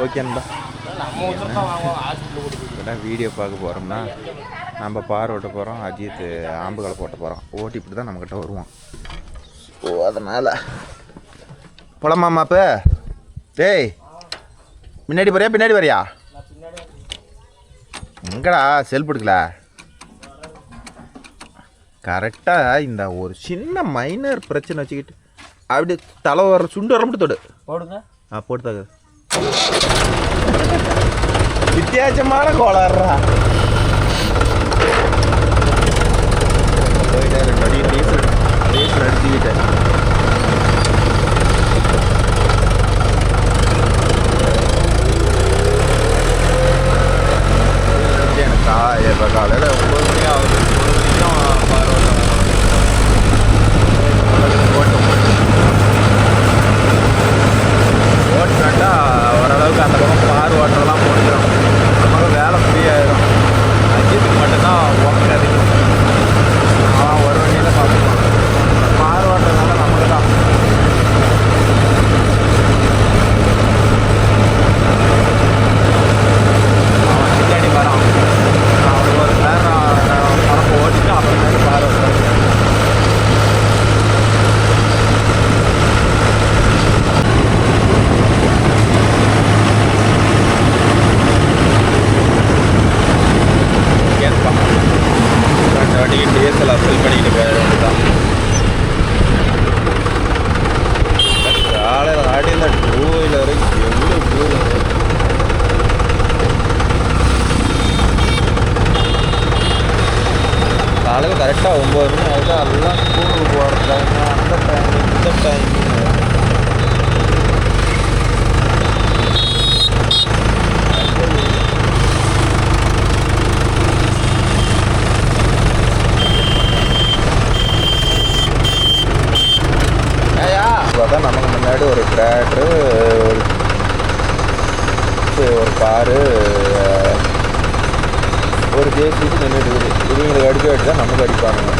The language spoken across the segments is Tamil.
ஓகேன்பா. வீடியோ பார்க்க போகிறோம்னா நம்ம பார் ஓட்ட போகிறோம், அஜித் ஆம்புகளை போட்ட போகிறோம். ஓட்டிட்டு தான் நம்மக்கிட்ட வருவோம். ஸோ அதனால் போலாமாப்பா? டேய் முன்னாடி போறியா பின்னாடி வரியா? எங்கடா செல்ஃப் எடுக்கல? கரெக்டாக இந்த ஒரு சின்ன மைனர் பிரச்சனை வச்சுக்கிட்டு அப்படி தலை வர சுண்டு வர மட்டும் தொடு போடுங்க. போட்டு வித்தியாசமான கோளாறுறா. போயிட்டேன் 2 அடி டீசல் அடிச்சுக்கிட்டேன். எனக்கு இப்போ காலையில் 9 மணி ஆகுது. 9 மணிக்கும் ஓட்டுனாட்டா ஓரளவுக்கு அந்த பக்கம் பார் ஓட்டரெல்லாம் போட்டுக்கிறோம். நமக்கு வேலை ஃப்ரீயாயிடும். அஜித்துக்கு மட்டும்தான் ஓட்டுறது அதிகம். அவன் ஒரு வண்டியில் பார்த்துக்கலாம். பார் ஓட்டுறதுனால நமக்கு தான் அவன் பின்னாடி வரான். அவனுக்கு ஒரு நேரம் பரப்பு ஓட்டிட்டு அப்புறமேட்டு பார் ஓட்டுறாங்க. வண்டிக்கு டீசல் அப்சல் பண்ணிக்கிட்டு போயிட வேண்டியதான். காலையில் ஆடியில் 2 வீலரு எவ்வளோ தூரம் காலையில் கரெக்டாக 9 மணி ஆகிட்டு எல்லாம் ஸ்கூலுக்கு போகிற டைமு, அந்த டைமு இந்த டைமு. தான் நமக்கு முன்னாடி ஒரு டிராக்டரு, ஒரு காரு, ஒரு ஜேசிபி நின்றுட்டு இருக்குது. இவங்களுக்கு அடிக்க வேண்டி தான் நமக்கு அடிப்பானுங்க.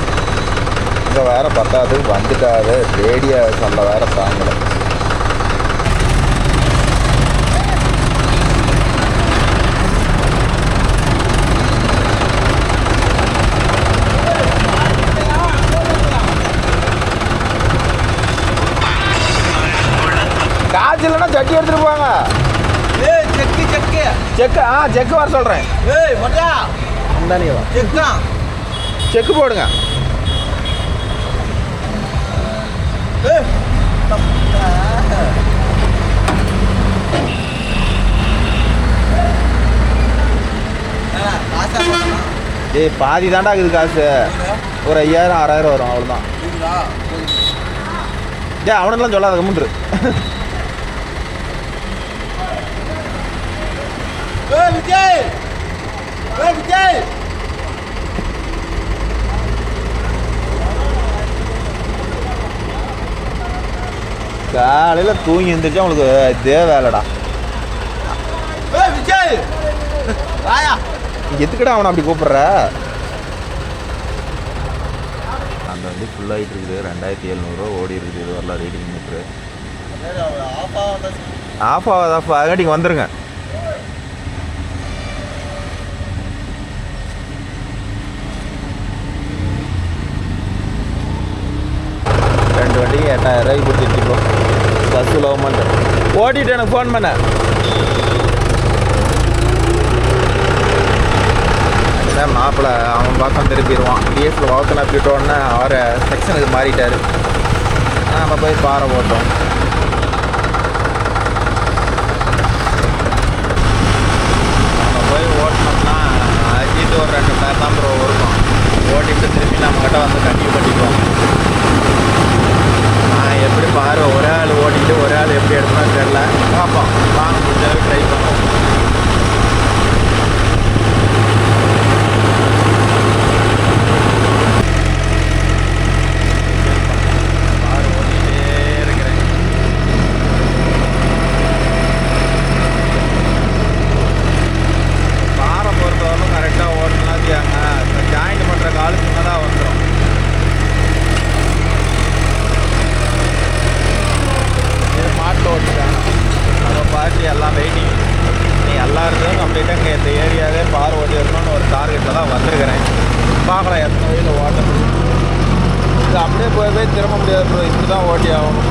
இங்கே வேறு பத்தாததுக்கு வந்துட்டாது. ரேடியோ சொல்ல வேறு தாங்கலை. காசு இல்லைன்னா சட்டி எடுத்துட்டு போவாங்க. செக்கு வர சொல்கிறேன். செக்கு போடுங்க. பாதி தாண்டா இருக்குது காசு. ஒரு 5000 6000 வரும், அவ்வளோதான். அவனுக்கெல்லாம் சொல்லாத கம்முன்று. காலையில் தூங்கி எழுந்திரிச்சா உங்களுக்கு இதே வேலைடா. எதுக்குடா அவனை அப்படி கூப்பிட்ற? அந்த வண்டி ஃபுல்லாகிட்டு இருக்குது. 2700 ஓடி இருக்குது. இது வரலாம் ரீடிங் மீட்ரு. ஆஃப் ஆகாதாப்பா, அதுக்காட்டி இங்கே வந்துடுங்க. ரெண்டு வண்டிக்கு 8000 ரூபாய்க்கு கொடுத்துட்டு பஸ்ஸு லோமெண்ட் ஓட்டிட்டு எனக்கு ஃபோன் பண்ண. அதுதான் மாப்பிள்ளை அவன் பக்கம் திருப்பிடுவான். டிஎஸ்ல வாக்கெல்லாம் போயிட்டோன்னே அவரை செக்ஷனுக்கு மாறிட்டார். நம்ம போய் பாறை போட்டோம். நம்ம போய் ஓட்டினோம்னா அஜித்து ஒரு 2 மணி நேரம் தான் ப்ரோ இருக்கும். ஓட்டிட்டு திருப்பி நம்மக்கிட்ட வந்து கண்டிப்பாக பண்ணிக்குவோம். எப்படி பாரு, ஒரே ஆள் ஓட்டிட்டு ஒரே ஆள் எப்படி எடுக்கணும்னு தெரியல. பார்ப்போம், வாங்க முடிஞ்சாலும் ட்ரை பண்ணுவோம். பாரு ஓட்டிகிட்டே இருக்கிறேன். அடுத்தது கம்ப்ளீட்டாக இங்கே இந்த ஏரியாவே பார் ஓட்டி இருக்கணும்னு ஒரு டார்கெட்டில் தான் வந்திருக்கிறேன். பார்க்கலாம் எத்தனை வழியில் ஓட்டணும். இது அப்படியே போய் திரும்ப முடியாது ப்ரோ, இப்படி தான் ஓட்டி ஆகணும்.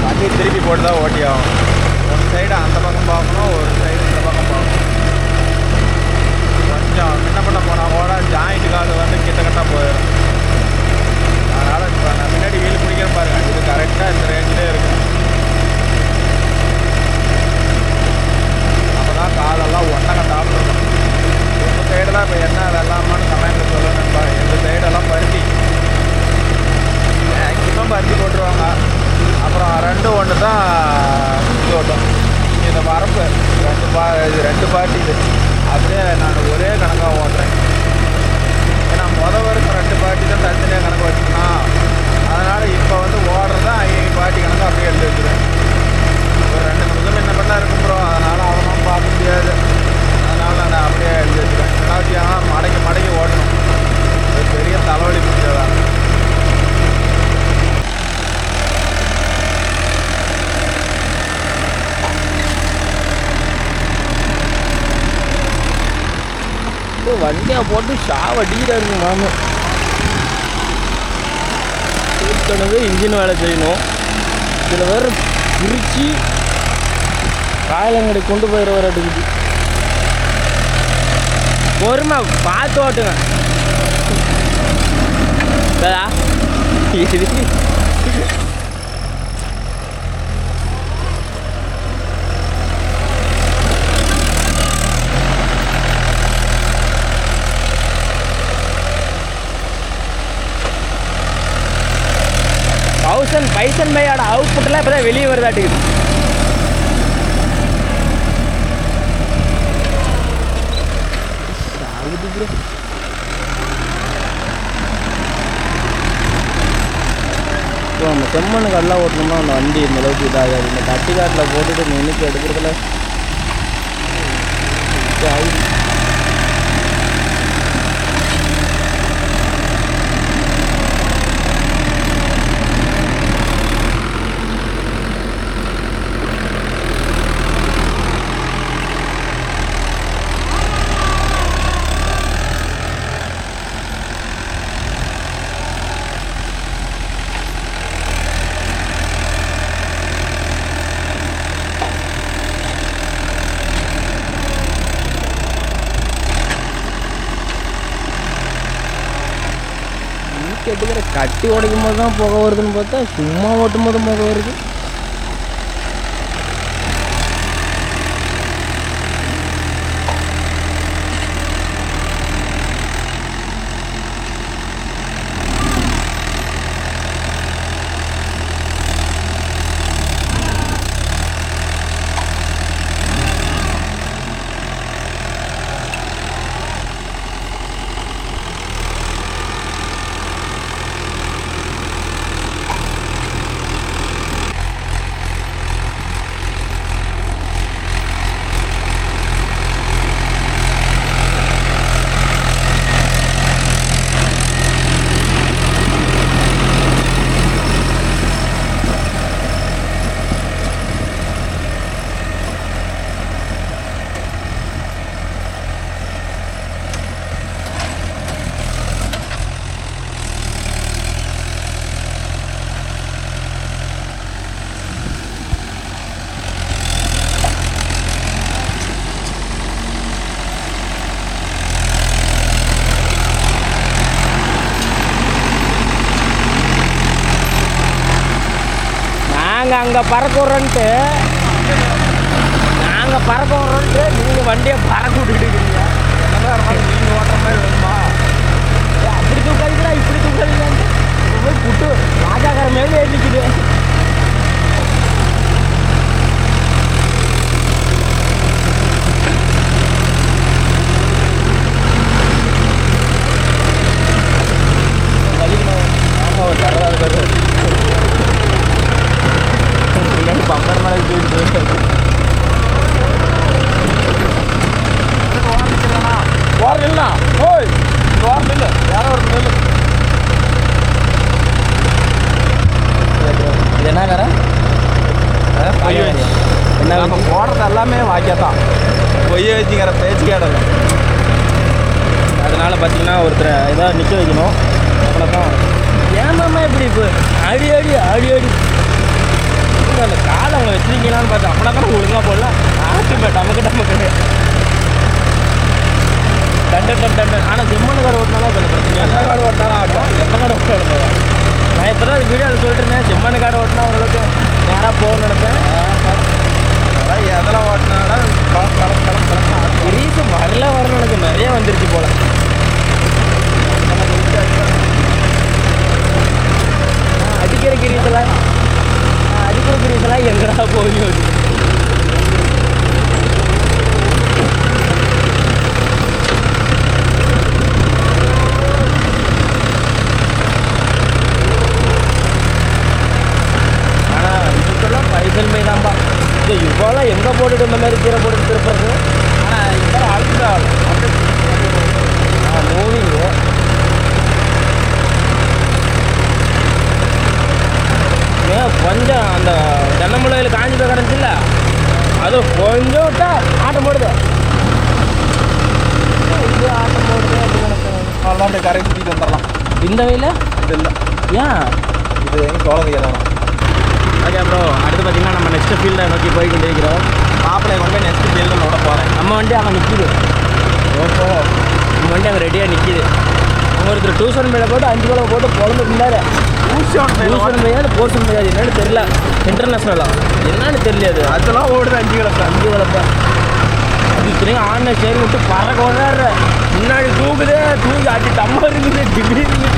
வண்டி திருப்பி போட்டு தான் ஓட்டி ஆகணும். ஒரு சைடு அந்த பக்கம் பார்க்கணும், ஒரு சைடு இந்த பக்கம் பார்க்கணும். கொஞ்சம் முன்ன பண்ண போனால் கூட ஜாயிண்ட் கால் வந்து கிட்டக்கட்டாக போயிடும். அதனால் இப்போ நான் முன்னாடி வீல் பிடிக்கிற பாருங்க, இது கரெக்டாக இந்த ரேஞ்சிலே இருக்கும். அப்போ தான் காலெல்லாம் ஒட்டக்கட்டாமல் இருக்கும். எங்கள் சைடெல்லாம் இப்போ என்ன வெள்ளாமான்னு கமெண்ட்டில் சொல்லணும்ப்பா. எங்கள் சைடெல்லாம் பருத்தி மேக்ஸிமம் பருத்தி போட்டுருவாங்க. அப்புறம் 2 தான் இது ஓட்டும். இந்த வரப்பு 2 பார்ட்டி இது அப்படியே நான் ஒரே கணக்காக ஓட்டுறேன். ஏன்னா வருஷம் 2 பார்ட்டி தான் தனித்தனியாக கணக்கு வச்சுக்கணும். அதனால் இப்போ வந்து ஓடுறதா 5 பார்ட்டி கணக்கு அப்படியே எடுத்து வச்சுருவேன். ஒரு 2 நிமிஷம் என்ன பண்ணால் இருக்கும் ப்ரோ, அதனால் அவனும் பார்க்க முடியாது. அதனால் நான் அப்படியே எடுத்து வச்சுருவேன். ஏன்னா மடக்கி ஓட்டணும். அது பெரிய தலைவலி பிடிச்சதான். வண்டியை போட்டு ஷாவடிக்கிற இருக்கு மாமு. ஏற்கனவே இன்ஜின் வேலை செய்யணும். சில பேர் பிரித்து காயலங்கடை கொண்டு போயிட வர எடுக்குது. பொறுமை பார்த்து ஓட்டுங்க. பைசன் பையோட அவுட்புட்டெல்லாம் இப்போ தான் வெளியே வருதாட்டுக்குது. நம்ம செம்மண்ணு கடலாம் ஓட்டணும்னா அந்த வண்டி இந்த அளவுக்கு இதாகாது. இந்த கட்டி காட்டில் போட்டுட்டு நின்றுக்கு எடுக்கிறதுல ஆகுது. எடுக்கிற கட்டி உடைக்கும் போது தான் புகை வருதுன்னு பார்த்தா சும்மா ஓட்டும் போது புகை வருது. அங்கே பறக்க விட்றோன்ட்டு நாங்கள் பறக்க விட்றோன்ட்டு நீங்கள் வண்டியை பறக்க விட்டுக்கிட்டு என்னதான் இருந்தாலும் நீங்கள் ஓட்டுற மாதிரி வேணுமா? அப்படி தூக்காதீங்களா இப்படி தூக்காதீங்களான்ட்டு போய் புட்டு ராஜாக்கார மேலே ஏறிக்குது. ஒரு தரதாக இருக்காது பம்பர் மேலே போயிட்டு ஓரல ஓய் ஓரல யாரோ ஒரு நெல் இது என்ன வேற என்ன நம்ம போடுறதா கேட்டான் பொய்ய வச்சுக்கிற பேச்சு கேடலை. அதனால் பார்த்தீங்கன்னா ஒருத்தரை ஏதாவது நிற்க வைக்கணும். அவ்வளோதான். ஏமாம்மா இப்படி இப்போ அடி அடி அடி அடி அந்த காலை அவங்க வச்சிருக்கீங்களான்னு பார்த்தா அப்படின்னா கூட ஒழுங்காக போடல. ஆட்டுமே டமக்கு டமக்கு டண்டன். ஆனால் செம்மண் காடு ஓட்டினாலும் கொஞ்சம் பிரச்சனை. எந்த காடு ஓட்டினாலும் ஆட்டும். எந்த காடு ஓட்டினா நான் இப்போ தான் வீடியோவில் சொல்லிட்டு இருந்தேன். செம்மண் காடு ஓட்டினா ஓரளவுக்கு நேராக போகணும்னு நினைப்பேன். அதான் எதெல்லாம் ஓட்டினாலும் கலம் கிரீஸு வரல எனக்கு நிறைய வந்துருச்சு போல். அடிக்கிற கிரீஸெல்லாம் எங்கடா போகுது. ஆனால் இதுக்கெல்லாம் பைசல் மை தான்ப்பா. இந்த யுகம்லாம் எங்கே போட்டுட்டு இந்த மாதிரி கீரை போட்டு திருப்பறது. ஆனால் இதெல்லாம் அழுத்தா மூவிங்கு கொஞ்சம் அந்த தென்னமுளையில் காஞ்சி போய் கிடந்துச்சுல்ல, அது கொஞ்சம் விட்டா ஆட்டம் போடுது. இது ஆட்டம் போடுது அப்படி நினைக்கிறேன். அவ்வளோதான் கரை சுற்றிட்டு வந்துடலாம். இந்த வயலில் இது இல்லை. ஏன் இது எங்கே சோழதையா தானே. ஓகே ப்ரோ, அடுத்து பார்த்தீங்கன்னா நம்ம நெக்ஸ்ட் ஃபீல்டை நோக்கி போய் கொண்டு இருக்கிறோம். மாப்பிள்ளையை கொண்டு போய் நெக்ஸ்ட் ஃபீல்டில் ஓட போகிறேன். நம்ம வண்டி அங்கே நிற்கிது. ஓஹோ, நம்ம வண்டி அங்கே ரெடியாக நிற்கிது. அவங்க ஒருத்தர் டியூஷன் மேலே போட்டு 5 கிலோ போட்டு குழம்பு இருந்தாரு. டியூஷன் பையாது போர்ஷன் பையாது என்னன்னு தெரியல. இன்டர்நேஷ்னலாக என்னன்னு தெரியல. அதெல்லாம் ஓடுது 5 கிலோ 5 கிலோ அது இத்தனையும் ஆன சரி விட்டு பறக்க வர்றாரு. முன்னாடி தூக்குது, தூக்கி அடி தம்மா இருக்குது திடீர்னு.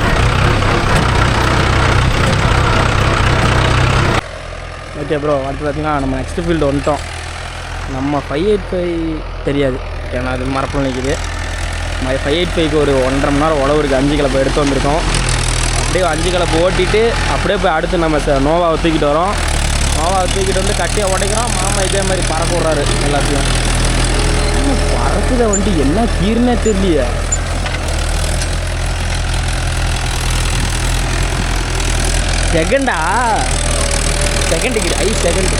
ஓகே ப்ரோ, அடுத்து பார்த்தீங்கன்னா நம்ம நெக்ஸ்ட் ஃபீல்டு வந்துட்டோம். நம்ம 585 தெரியாது, ஏன்னா அது மரப்பில் நிற்கிது. 585க்கு ஒரு 1.5 மணி நேரம் உழவுருக்கு 5 கிலோ எடுத்து வந்திருக்கோம். அப்படியே 5 கிலோ ஓட்டிட்டு அப்படியே போய் அடுத்து நம்ம நோவாவை தூக்கிட்டு வரோம். நோவாவை தூக்கிட்டு வந்து கட்டியை உடைக்கிறோம். மாமா இதே மாதிரி பறக்க விட்றாரு எல்லாத்தையும். பறக்குத வண்டி என்ன கீர்னே தெரியலையே. செகண்டா செகண்டுக்கு 5 செகண்ட்.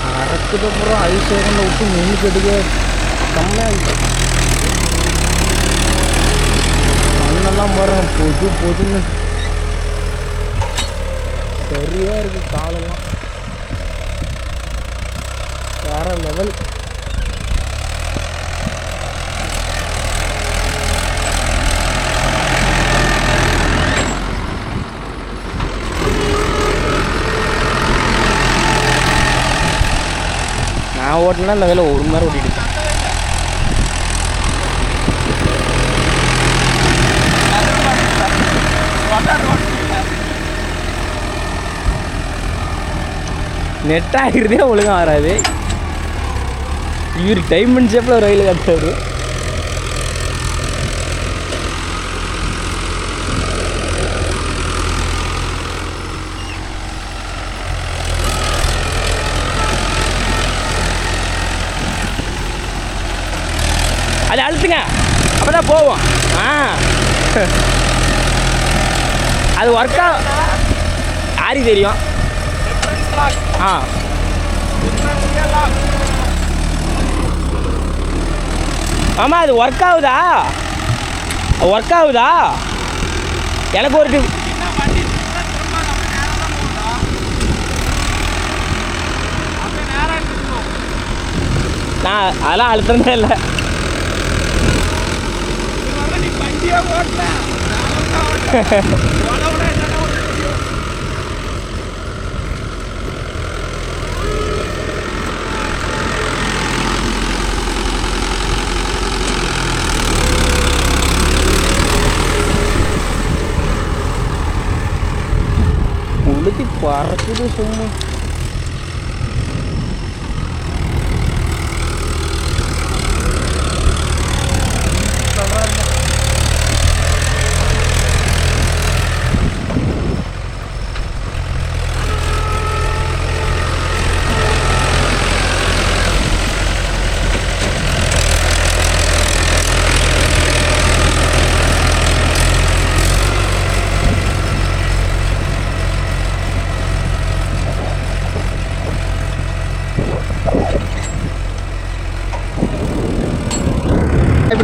பறக்குதுக்கப்புறம் 5 செகண்டை விட்டு முன்னுக்கு எடுக்க கம்மியாக மண்ணெல்லாம் போகிறேன். பொதுன்னு சரியாக இருக்குது. காலெல்லாம் வேற லெவல். நான் ஓட்டினா இந்த வேலை 1 மணி நேரம் ஓட்டிட்டு இருக்கேன். நெட் ஆகிருதே ஒழுங்காக ஆறாது. இவர் டைமண்ட் ஷேப்பில் ஒரு ரயில் கட்டுறாரு. அதை அழுத்துங்க, அப்போ தான் போவோம். அது ஒர்க்கா யாரி தெரியும். ஆமாம், அது ஒர்க் ஆகுதா எனக்கு ஒரு நான் அதெல்லாம் அழுத்தமே இல்லை. உளுத்தி பறக்குது சும்மா.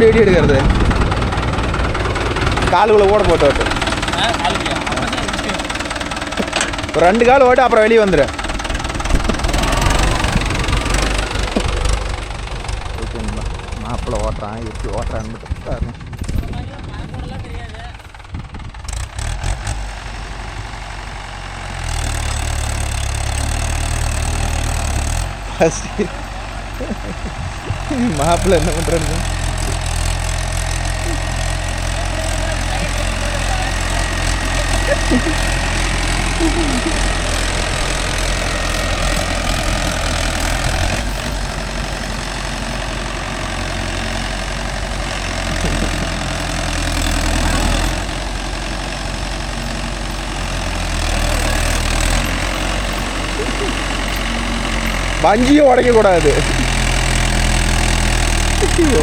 எப்படி வெடி எடுக்கிறது? காலுக்குள்ளே ஓட போட்டு ஓட்டு. ஒரு 2 கால் ஓட்டு, அப்புறம் வெளியே வந்துடு. ஓகேங்களா, மாப்பிள்ளை ஓட்டுறான், எப்படி ஓட்டுறான்னு பாருங்க. மாப்பிள்ளை என்ன பண்ணுறாங்க? வஞ்சியும் உடைக்கக்கூடாது. ஐயோ,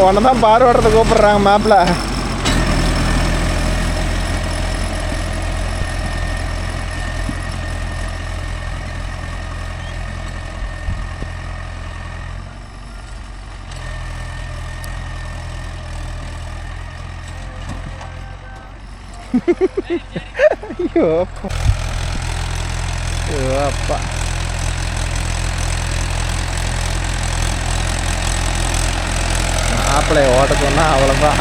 உன்னை தான் பார்வையிடத்தை கூப்பிட்றாங்க மாப்பிள்ள. ஐயோ ஐயோ அப்பா, மாப்பிள்ளைய ஓட்ட சொன்னா அவ்வளோதான்.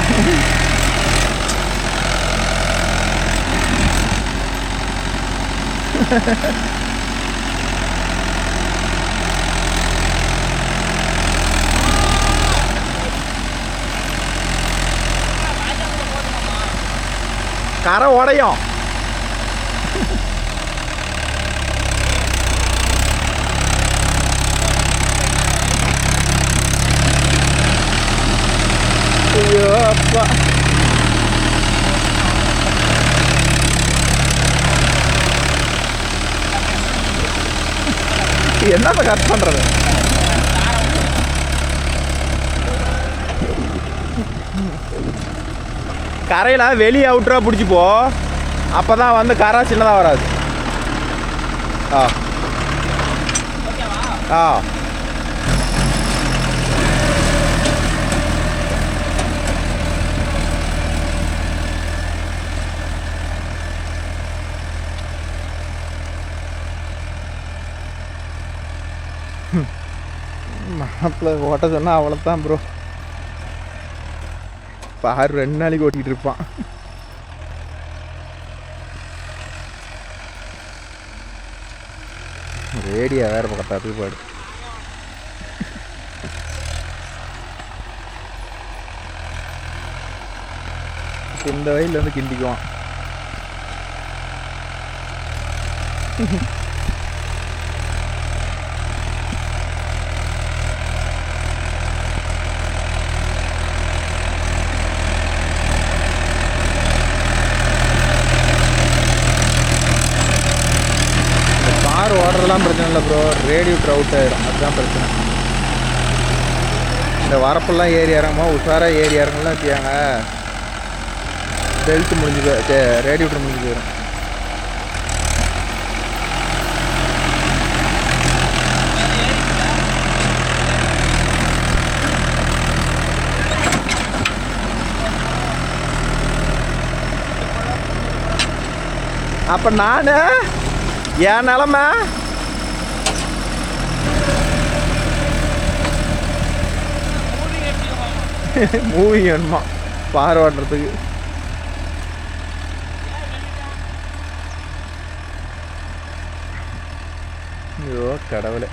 கரை உடையும். ஐயோ அப்பா, என்னத்தை கட் பண்றது? கரையில் வெளியே அவுட்டரா பிடிச்சிப்போ, அப்போ தான் வந்து கரை சின்னதாக வராது. ஆ ஆ மாப்பிள்ளை ஓட்ட சொன்னால் அவ்வளோதான் ப்ரோ. பாரு 2 நாளைக்கு ஓட்டிகிட்டு இருப்பான். ரேடியா வேறு பக்கத்தாத்துக்கு பாடு. இந்த வயலில் வந்து கிண்டிக்குவான். கார் ஓடுறதுலாம் பிரச்சனை இல்லை ப்ரோ, ரேடியேட்டர் அவுட் ஆகிடும், அதுதான் பிரச்சனை. இந்த வரப்பெல்லாம் ஏறி இறங்குமா, உஷாராக ஏறி இறங்கலாம் வச்சுக்காங்க, பெல்ட் முடிஞ்சு ரேடியேட்டர் முடிஞ்சு போயிடும். அப்போ நான் என் நிலமை மூவி வேணுமா பார்வாடுறதுக்கு? ஐயோ கடவுளே,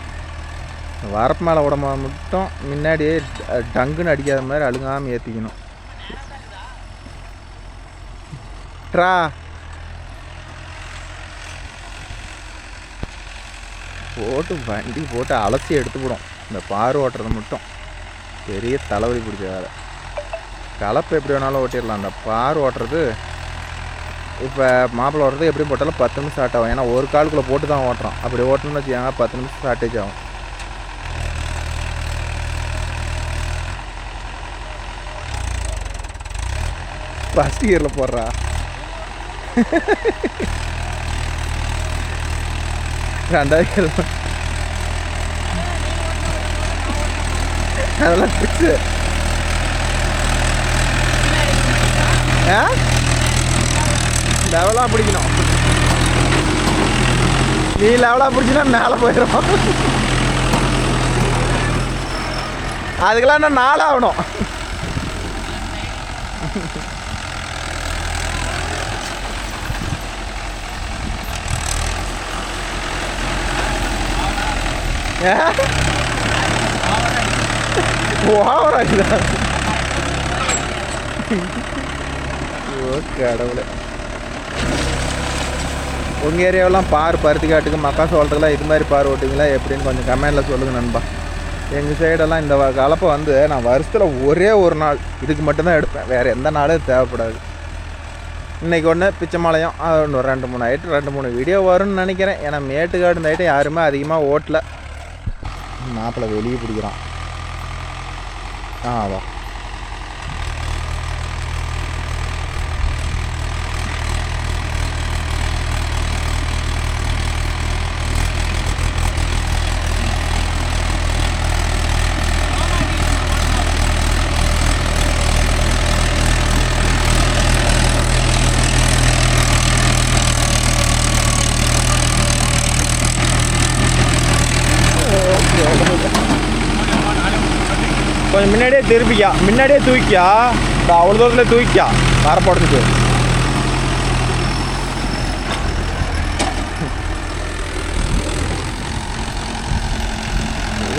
வரப்பு மேலே உடம்பு மட்டும் முன்னாடியே டங்குன்னு அடிக்காத மாதிரி அழுங்காமல் ஏற்றிக்கணும். விட்றா. போட்டு வண்டி போட்டு அலசி எடுத்துவிடும். இந்த பாரு ஓட்டுறது மட்டும் பெரிய தலைவலி பிடிச்ச வேலை. கலப்பை எப்படி வேணாலும் ஓட்டிடலாம். அந்த பாரு ஓட்டுறது இப்போ மாப்பிள்ளை ஓட்டுறது எப்படி போட்டாலும் 10 நிமிஷம் ஸ்டார்ட் ஆகும். ஏன்னா ஒரு காலுக்குள்ளே போட்டு தான் ஓட்டுறோம். அப்படி ஓட்டணும்னு வச்சுக்காங்க 10 நிமிஷம் ஷார்ட்டேஜ் ஆகும். ஃபஸ்ட் கியரில் போடுறா. ரெண்டாவது கியர் அதெல்லாம் ட்ரிக்ஸு. லெவலாக பிடிக்கணும். நீ லெவலாக பிடிச்சினா மேலே போயிடும். அதுக்கெல்லாம் இன்னும் 4 ஆகணும். ஓவராக்குதா? கடவுளே. உங்கள் ஏரியாவெல்லாம் பார் பருத்தி காட்டுக்கு மக்கா சோளத்துக்கெல்லாம் இது மாதிரி பார் ஓட்டிங்களா எப்படின்னு கொஞ்சம் கமெண்டில் சொல்லுங்கள் நண்பா. எங்கள் சைடெல்லாம் இந்த கலப்பை வந்து நான் வருஷத்தில் ஒரே ஒரு நாள் இதுக்கு மட்டும்தான் எடுப்பேன். வேறு எந்த நாளும் தேவைப்படாது. இன்றைக்கி ஒன்று பிச்சைமலையம் ஒன்று 2-3 ஐட்டம் 2-3 வீடியோ வரும்னு நினைக்கிறேன். ஏன்னா மேட்டுக்காடு இந்த ஐட்டம் யாருமே அதிகமாக ஓட்டலை. மாப்பிள்ளை வெளியே பிடிக்கிறான். வா. கொஞ்சம் முன்னாடியே திருப்பிக்கா, முன்னாடியே தூக்கியா. அவ்வளோ தூரத்தில் தூக்கியா வரப்போடுறதுக்கு.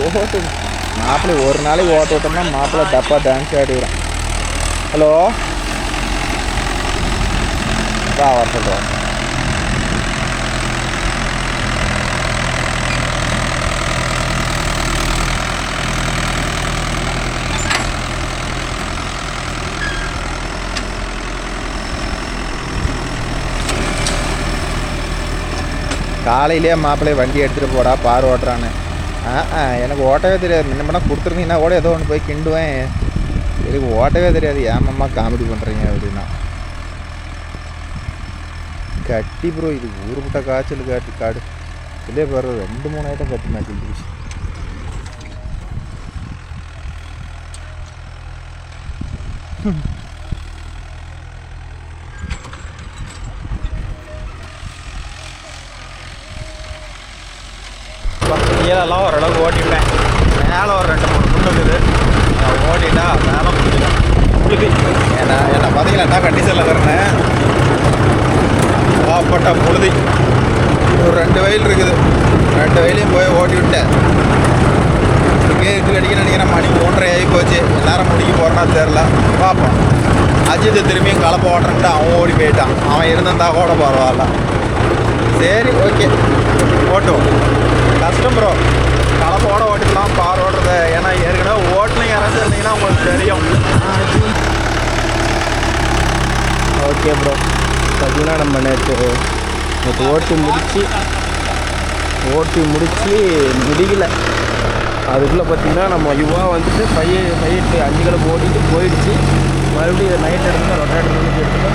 ஓட்டு மாப்பிள்ளை ஒரு நாளைக்கு ஓட்ட விட்டோம்னா மாப்பிள்ளை டப்பா டான்ஸ் ஆடிடுறான். ஹலோ வர சொல்கிறோம். காலையிலே மாப்பிள்ளையை வண்டி எடுத்துகிட்டு போடா பார் ஓட்டுறான்னு. எனக்கு ஓட்டவே தெரியாது. முன்ன பண்ணால் கொடுத்துருந்தீங்கன்னா கூட ஏதோ ஒன்று போய் கிண்டுவேன். எனக்கு ஓட்டவே தெரியாது. ஏமாம்மா காமெடி பண்ணுறீங்க அப்படின்னா கட்டி ப்ரோ. இது ஊருப்பட்ட காய்ச்சல் காடு இல்லையே பாரு. 2-3 ஐட்டம் கட்டி மாட்டிருச்சு. கீழெல்லாம் ஓரளவுக்கு ஓட்டிவிட்டேன். மேலே ஒரு 2-3 முள்ளு இருக்குது. நான் ஓட்டிட்டா மேலே முடிஞ்சிடும். என்ன பார்த்தீங்கன்னா என்ன கண்டிஷனில் இருக்கிறேன். வாப்பட்ட பொழுதி ஒரு 2 வயல் இருக்குது. 2 வயலையும் போய் ஓட்டி விட்டேன். கேட்டு அடிக்க நினைக்கிறேன். மணி 3:30 ஆகி போச்சு. எல்லாரும் முடிக்க போகிறேன்னா தெரில. பார்ப்போம். அஜித் திரும்பியும் கலப்பை ஓட்டுறன்ட்டு அவன் ஓடி போயிட்டான். அவன் இருந்திருந்தா கூட பரவாயில்ல. சரி ஓகே ஓட்டுவோம். கஷ்டம் ப்ரோ. கலப்போட ஓட்டிக்கலாம் பார் ஓட்டுறது. ஏன்னா ஏற்கனவே ஓட்டுனீங்க யாராச்சும் இருந்தீங்கன்னா உங்களுக்கு தெரியும். Okay bro. பார்த்தீங்கன்னா நம்ம நேற்று ஓட்டி முடித்து முடியல. அதுக்குள்ளே பார்த்திங்கன்னா நம்ம யுவா வந்துட்டு 5 கிலோ ஓட்டிட்டு போயிடுச்சு. மறுபடியும் நைட் எடுத்து ரொட்டேட்டர் பண்ணி எடுத்துட்டு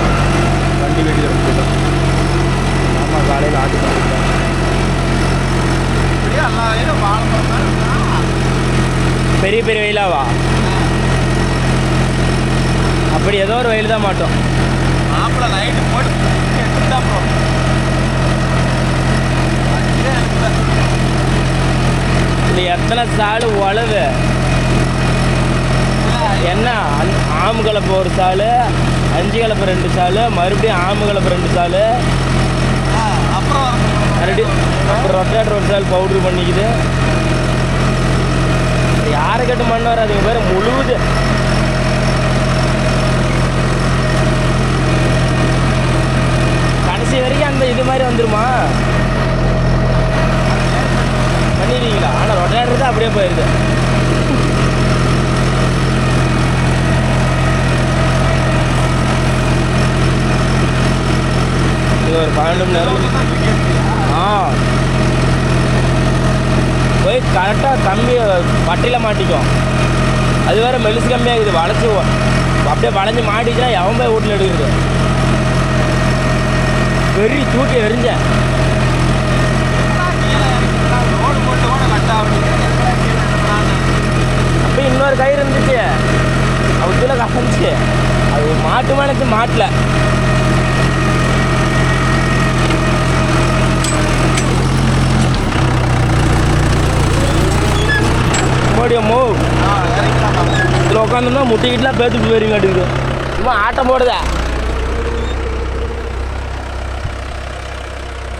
வண்டி வீட்டுக்கு எடுத்துட்டோம். ஆமாம் காலையில் ஆட்டி பண்ணிட்டோம். பெரிய பெரிய வயலாவா? அப்படி ஏதோ ஒரு வயல் தான் மாட்டோம். மாப்பிள்ளை நைட்டு போட்டு எடுத்துட்டா ப்ரோ. இது எத்தனை சாலு உழவு என்ன? ஆமு கலப்பு ஒரு சாலு, 5 கலப்பு 2 சாலு, மறுபடியும் ஆமு கலப்பு 2 சாலு, அப்புறம் ரொட்டேட்டர் ஒரு சால் பவுட்ரு பண்ணிக்குது. யாரை கட்டு மண் வராதுங்க பேர் முழுவுது. ரொட்டேட்டர் இது மாதிரி வந்துருமா பண்ணிடுவீங்களா? ஆனால் ரொட்டேட்டர் தான் அப்படியே போயிருது. இது ஒரு 12 மணி நேரம் போய் கரெக்டாக கம்பி பட்டியில் மாட்டிக்கும். அது வேறு மெலிசு கம்மியாகுது, வளைச்சி அப்படியே வளைஞ்சி மாட்டிச்சுன்னா எவன் போய் வீட்டில் எடுக்குது. வெறி தூக்கி எரிஞ்சேன். அப்போ இன்னொரு கயிறு இருந்துச்சு, அவன் கீழே கசந்துச்சு. அது மாட்டு மேனத்து மாட்டில் மோ இதில் உட்காந்தோம்னா முட்டிக்கிட்டுலாம் பேத்துட்டு போயிருங்க மாட்டேங்குது. சும்மா ஆட்டம் போடுதா.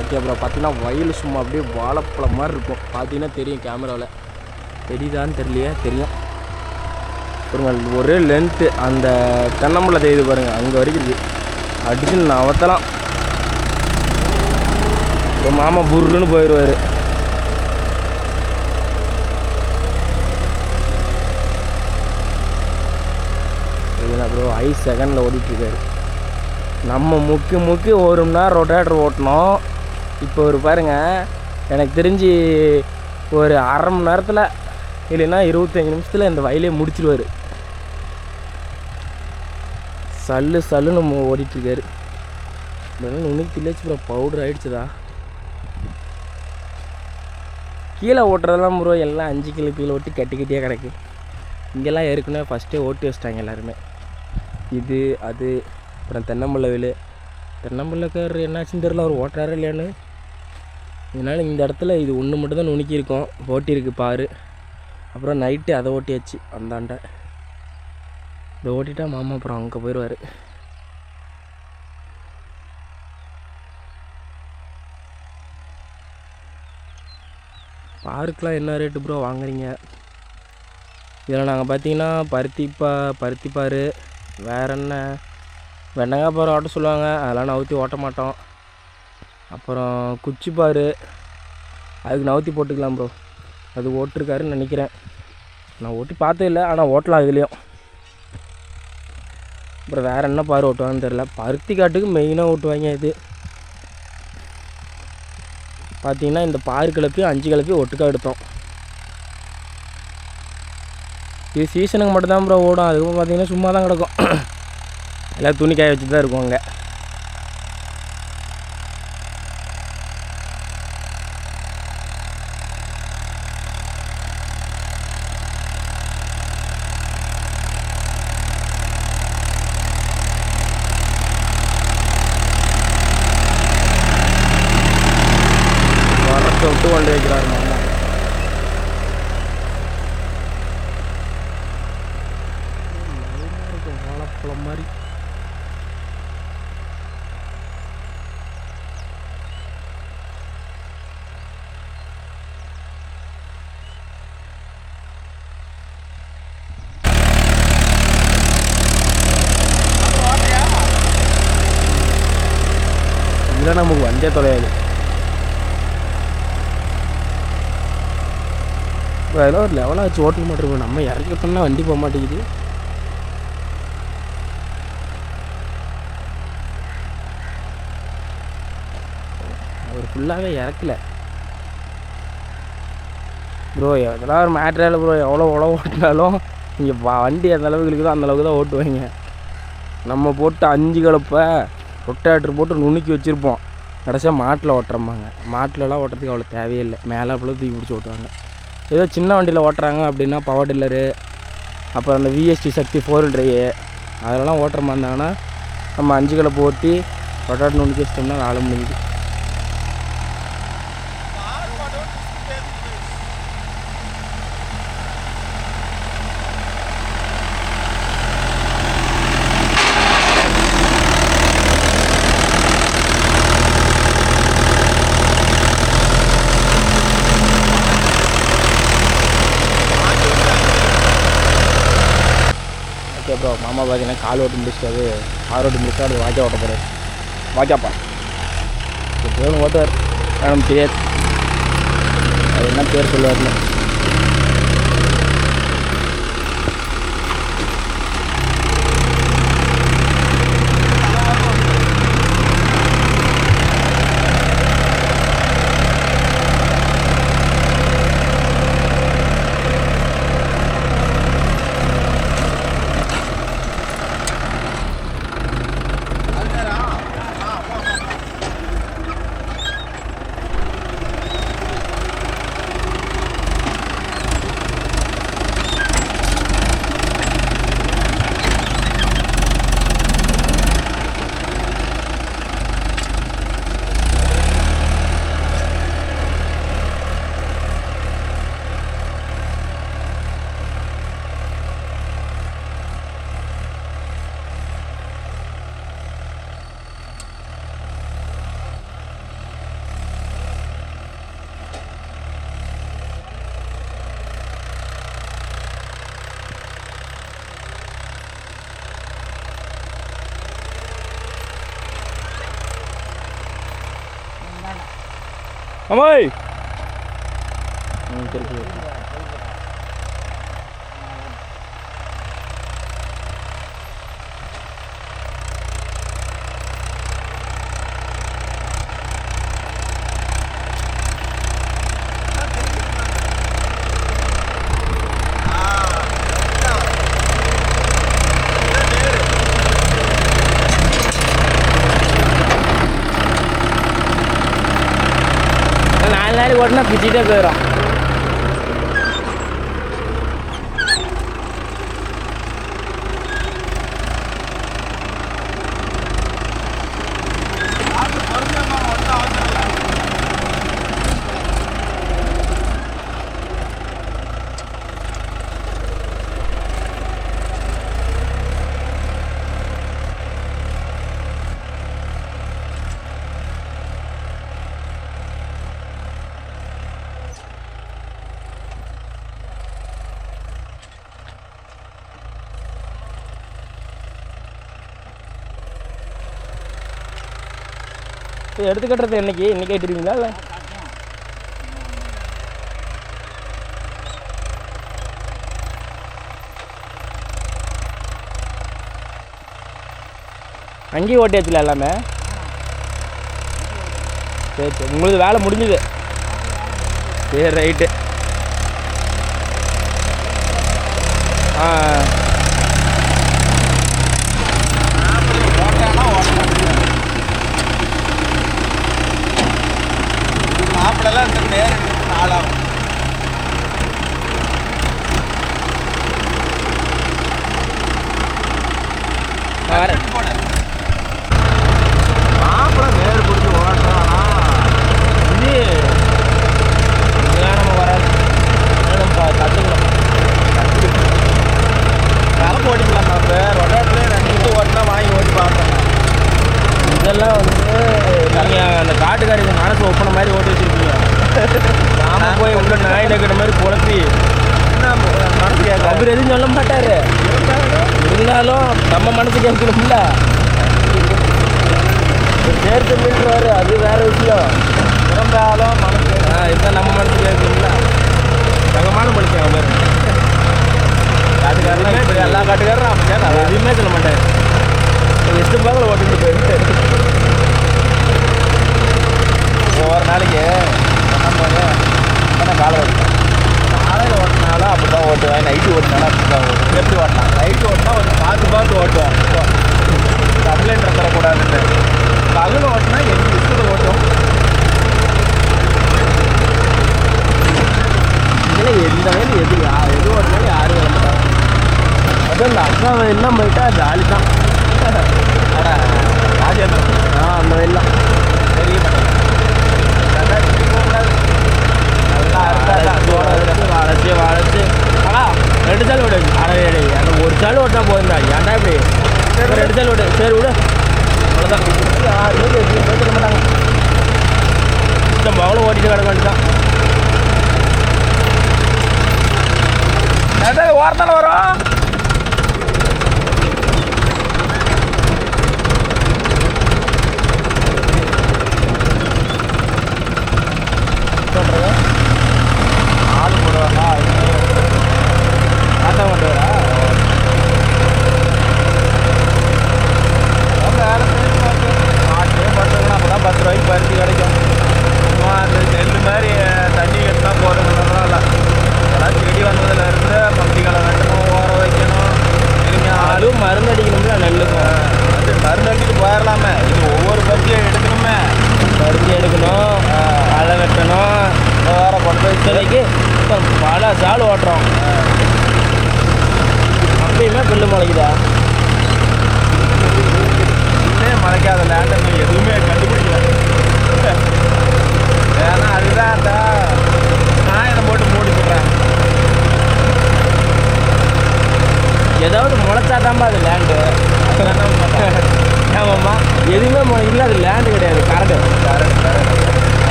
ஓகே அப்புறம் பார்த்தீங்கன்னா வயல் சும்மா அப்படியே வாழைப்பழம் மாதிரி இருக்கும். பார்த்தீங்கன்னா தெரியும், கேமராவில் தெரியுதான்னு தெரியலையே, தெரியும் பாருங்கள். ஒரே லென்த்து அந்த தென்னம்பழை தெரியுது பாருங்கள், அங்கே வரைக்கும் இருக்குது. அடிச்சு நவத்தலாம். ஒரு மாமா புருன்னு போயிடுவார். அப்புறம் 5 செகண்டில் ஓடிட்டுருக்காரு. நம்ம முக்கி 1 மணி நேரம் ரொட்டேட்டர் ஓட்டினோம். இப்போ ஒரு பாருங்கள், எனக்கு தெரிஞ்சு ஒரு அரை மணி நேரத்தில் இல்லைன்னா 25 நிமிஷத்தில் இந்த வயலே முடிச்சிடுவார். சல்லுன்னு நம்ம ஓடிட்டுருக்காரு. இதெல்லாம் உனக்கு தில்லாச்சு ப்ரோ, பவுடர் ஆகிடுச்சுதா. கீழே ஓட்டுறதெல்லாம் ப்ரோ எல்லாம் 5 கிலோ கீழே ஓட்டி கட்டிக்கிட்டே கிடக்கு. இங்கெல்லாம் ஏற்கனவே ஃபஸ்ட்டே ஓட்டி வச்சிட்டாங்க எல்லாருமே. இது அது அப்புறம் தென்னம்பிள்ளைக்காரர் என்னாச்சுன்னு தெரில, அவர் ஓட்டுறாரு இல்லையான்னு. இதனால் இந்த இடத்துல இது ஒன்று மட்டும் தான் நுணுக்கியிருக்கோம், ஓட்டியிருக்கு பாரு. அப்புறம் நைட்டு அதை ஓட்டியாச்சு. அந்தாண்ட இதை ஓட்டிட்டா மாமா அப்புறம் அங்கே போயிடுவார். பாருக்கெலாம் என்ன ரேட்டு ப்ரோ வாங்குறீங்க? இதில் நாங்கள் பார்த்தீங்கன்னா பருத்திப்பார், வேறு என்ன வெண்டங்காய் பாரு ஓட்ட சொல்லுவாங்க, அதெல்லாம் நவுத்தி ஓட்ட மாட்டோம். அப்புறம் குச்சிப்பார், அதுக்கு நவுத்தி போட்டுக்கலாம் ப்ரோ. அது ஓட்டிருக்காருன்னு நினைக்கிறேன், நான் ஓட்டி பார்த்தே இல்லை, ஆனால் ஓட்டலாம் இதுலேயும். அப்புறம் வேறு என்ன பார் ஓட்டுவாங்கன்னு தெரில. பருத்தி காட்டுக்கு மெயினாக ஓட்டுவாங்க. இது பார்த்தீங்கன்னா இந்த பாரு கிளப்பி 5 கிளப்பி ஒட்டுக்காக எடுத்தோம். இது சீசனுக்கு மட்டும்தான் ப்ரோ ஓடும். அதுக்கப்புறம் பார்த்தீங்கன்னா சும்மா தான் கிடக்கும். எல்லாம் துணி காய வச்சு தான் இருக்கும் அங்கே. வரத்தை விட்டு கொண்டு வைக்கிறாரு மாமா. வாழைப்பழம் மாதிரி இதில் நமக்கு வந்தே தொலையாது. அதெல்லாம் ஒரு லெவலாக வச்சு ஓட்ட மாட்டிருக்கோம். நம்ம இறக்கிட்டோம்னா வண்டி போக மாட்டேங்குது. அவர் ஃபுல்லாகவே இறக்கல ப்ரோ. இதெல்லாம் ஒரு மேட்ரில் ப்ரோ. எவ்வளோ ஓட்டினாலும் இங்கே வண்டி எந்த அளவுக்கு இருக்குதோ அந்தளவுக்கு தான் ஓட்டுவாங்க. நம்ம போட்டு 5 கலப்பை ரொட்டேட்டர் போட்டு நுணுக்கி வச்சுருப்போம். கடைசியாக மாட்டில் ஓட்டுறம்பாங்க. மாட்டிலலாம் ஓட்டுறதுக்கு அவ்வளோ தேவையில்லை, மேலே அப்பளவு தூக்கி பிடிச்சி ஓட்டுவாங்க. ஏதோ சின்ன வண்டியில் ஓட்டுறாங்க அப்படின்னா பவர் டில்லரு, அப்புறம் அந்த VST சக்தி 4 ட்ரைவு அதெல்லாம் ஓட்டுற மாதிரி இருந்தாங்கன்னா நம்ம 5 கலப்பை ஓட்டி ரொட்டேட்டர் நுணுக்கி வச்சிட்டோம்னா வேலை முடிஞ்சுது. ஓகே ப்ரோ, மாமா பார்த்தீங்கன்னா கால் ஓட்டு முடிச்சிட்டாரு. கார் ஓட்டு முடிச்சா அது வாக்கியா ஓட்ட போகிறாரு. வாக்கியாப்பா எவ்வளோ ஓட்டுவார் நமக்கு தெரியாது, அது என்ன பேர் சொல்லுவார்ல. அம்மாய் திருப்பி ஓட்டினா பிச்சுட்டே போயிடும். எடுத்து கட்டுறது இன்னைக்கு கேட்டுருவீங்களா இல்லை? அங்கேயும் ஓட்டியாச்சுல எல்லாமே? சரி சரி, உங்களுக்கு வேலை முடிஞ்சுது. சரி ரைட்டு. ஆ மாப்பிள்ளெல்லாம் இந்த நேரம் நாளாகும். மாப்பிள்ளை நேர் பிடிச்சி ஓட்டுறானா இது நம்ம வராது, நம்ம கற்றுக்கலாம். கலப்பு ஓட்டிக்கலாம். நம்ம ரொட்டாட்டிலே 2 ஓட்டினா வாங்கி ஓட்டி பார்ப்பேன். இதெல்லாம் நீங்கள் அந்த காட்டுக்காரிங்க மனசு ஒப்பனை மாதிரி ஓட்டி வச்சுருக்கீங்க. நாம போய் உள்ள நாய் நக்கிற மாதிரி குழப்பி மனசு கேட்க அவர் எதுவும் சொல்ல மாட்டார். இருந்தாலும் நம்ம மனசு கேட்கணும்ல. சேர்த்து மீட்டுருவார், அது வேற விஷயம். இருந்தாலும் மனசு இதுதான் நம்ம மனசு கேட்கணும்ல. தகமான மனுஷன் அவர். காட்டுக்காரலாம் இப்படி எல்லா காட்டுக்காரரும் அப்படி கேட்க எதுவுமே சொல்ல மாட்டார். இஷ்டம் பார்க்கல ஓட்டிட்டு போயிட்டு ஒவ்வொரு நாளைக்கு நம்ம காலை ஓட்டுவேன். காலையில் ஓட்டினாலும் அப்படி தான் ஓட்டுவேன், நைட்டு ஓட்டினாலும் அப்படி தான் ஓட்டுவேன். எப்படி ஓட்டலாம்? நைட்டு ஓட்டினா கொஞ்சம் பார்த்து ஓட்டுவேன். கம்ப்ளைண்ட் தரக்கூடாதுன்னு. பகல் ஓட்டினா எனக்கு இஷ்டத்தை ஓட்டும். இதில் எந்த வயலும் எது ஓட்டினாலும் யாரும் வர மாட்டாங்க. அதுவும் இந்த அக்கா வயல்லாம் போயிட்டா ஜாலி தான். ராஜேந்திரன் அந்த வயல்லாம் தெரிய மாட்டேன். வளைச்சு ஆனால் 2 சால் விடு. ஆனால் அந்த ஒரு சால் ஓட்டினா போதுண்டா. ஏன்டா இப்படி 2 சால் விடு. சரி விடு, அவ்வளோதான். யாருமே பேச மாட்டாங்க. மகளும் ஓட்டிட்டு கிடக்க வேண்டியதான். ஓரத்தால் வரும்.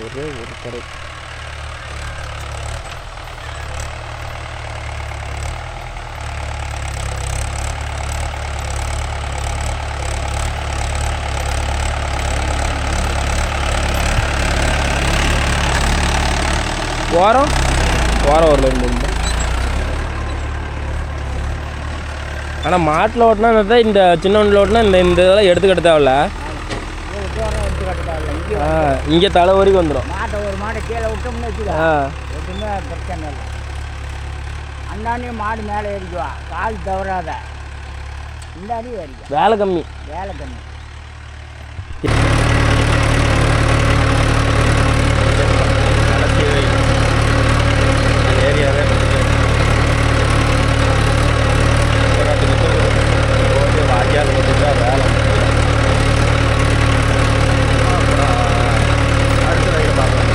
ஒரே ஒரு கடை. வாரம் ஒரு லைன். ஆனால் மாட்டில் ஓட்டினா தான் இந்த சின்ன ஒன்றில் ஓட்டினா இந்த இதெல்லாம் எடுத்துக்கிட்ட தேவையில்ல. இங்கே தலை வரைக்கும் வந்துடும். மாட்டை ஒரு மாட்டை கீழே விட்டோம்னு வச்சுக்கோ, எதுவுமே பிரச்சனை இல்லை. அந்தாண்டையும் மாடு மேலே ஏறிக்குவா, கால் தவறாத. இந்தாண்டையும் ஏறிக்கும், வேலை கம்மி. ஏரியாவே வாஜியால் வந்துட்டா வேலை. அப்புறம் அடுத்த ரைடு பார்க்கலாம்.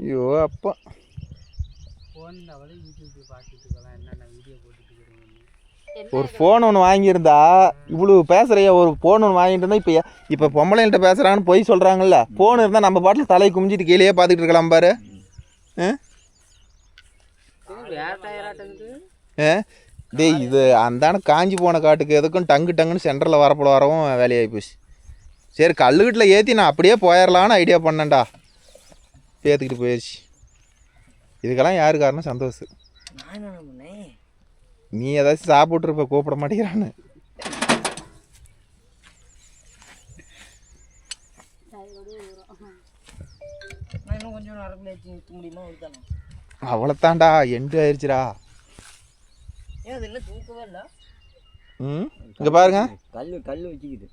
ஐயோ அப்பா, ஒரு ஃபோன் ஒன்று வாங்கியிருந்தா இவ்வளோ பேசுகிறையா, ஒரு ஃபோன் ஒன்று வாங்கிட்டு இருந்தால் இப்போ பொம்பளைங்கள்ட்ட பேசுகிறாங்கன்னு போய் சொல்கிறாங்கல்ல. ஃபோன் இருந்தால் நம்ம பாட்டில் தலையை குமிஞ்சிட்டு கீழேயே பார்த்துக்கிட்டு இருக்கலாம் பாரு. டேய் இது அந்தான காஞ்சி போன காட்டுக்கு எதுக்கும் டங்குன்னு சென்டரில் வரவும் வேலையாகி போச்சு. சரி கல்லுக்கிட்டில் ஏற்றி நான் அப்படியே போயிடலான்னு ஐடியா பண்ணேன்டா. ஏற்றுக்கிட்டு போயிடுச்சு. இதுக்கெல்லாம் யாரு காரணம்? சந்தோஷம். நீ ஏதாச்சும் சாப்பிட்ருப்ப, கூப்பிட மாட்டேங்கிறான்னு. அவ்வளோத்தான்டா, எண்டு ஆயிடுச்சுடா. இங்க பாருங்க, கல்லு வச்சுக்கிது.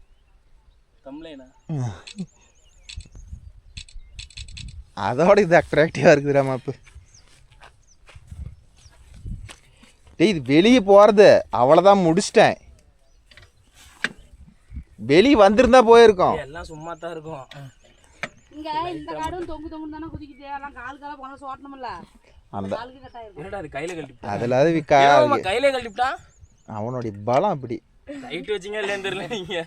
அதோட இது அட்ராக்டிவாக இருக்குதுடா மாப்பு. டேய் இது வெளியே போகிறது அவ்வளோதான், முடிச்சிட்டேன். வெளியே வந்திருந்தா போயிருக்கோம். எல்லாம் சும்மா தான் இருக்கும். இங்க இந்த காடும் தொங்கு தானே குதிக்குது. எல்லாம் காலுக்கால போனா சோட்டணும்ல. அந்த என்னடா அது கையில கழட்டிட்டா? அதுல அது கையில கழட்டிட்டா. அவனுடைய பலம் அப்படி. டைட் வச்சிங்க இல்லன்னு தெரியல. நீங்க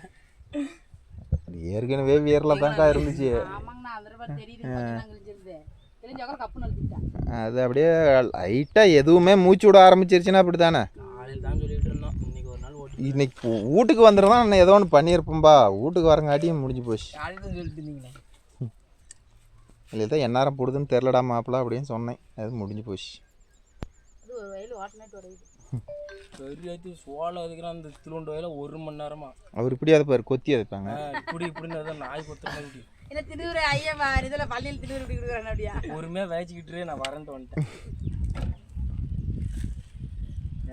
ஏற்கனவே வேர்ல தான்க்கா இருந்துச்சு. ஆமாங்கண்ணா, அந்த ரூபாய் தெரியுது. கொஞ்சம் கிழிஞ்சிருது. கிழிஞ்சா கப்பு நழுத்திட்டேன். அது அப்படியே லைட்டா எதுவுமே மூச்சு விட ஆரம்பிச்சிருச்சுன்னா அப்படி தானே. காலையில் தான் சொல்லிட்டு இருந்தோம். இன்னைக்கு ஒரு நாள் ஓட்டி இன்னைக்கு வீட்டுக்கு வந்துருந்தா நான் ஏதோ ஒன்று பண்ணியிருப்பேன்பா. வீட்டுக்கு வரங்காட்டியும் முடிஞ்சு போச்சு. காலையில் தான் சொல்லிட்டு இருந்தீங்களே. இல்லை தான் எந்நேரம் போடுதுன்னு தெரிலடா மாப்பிள்ள அப்படின்னு சொன்னேன். அது முடிஞ்சு போச்சு. அது ஒரு வயல் வாட்டினாட்டு உடையுது. பெரியாத்தி சோளம் அதுக்குறான். அந்த திருவண்டு வயல 1 மணி நேரமா அவர் இப்படி அதை பாரு கொத்தி அதைப்பாங்க. இப்படின்னு நாய் கொத்துற மாதிரி. என்ன திருவுரு ஐயா இதில் பள்ளியில் திருவுரு இப்படி கொடுக்குறாங்க. அப்படியா ஒருமையாக வேச்சிக்கிட்டு நான் வரேன்ட்டு வந்துட்டேன்.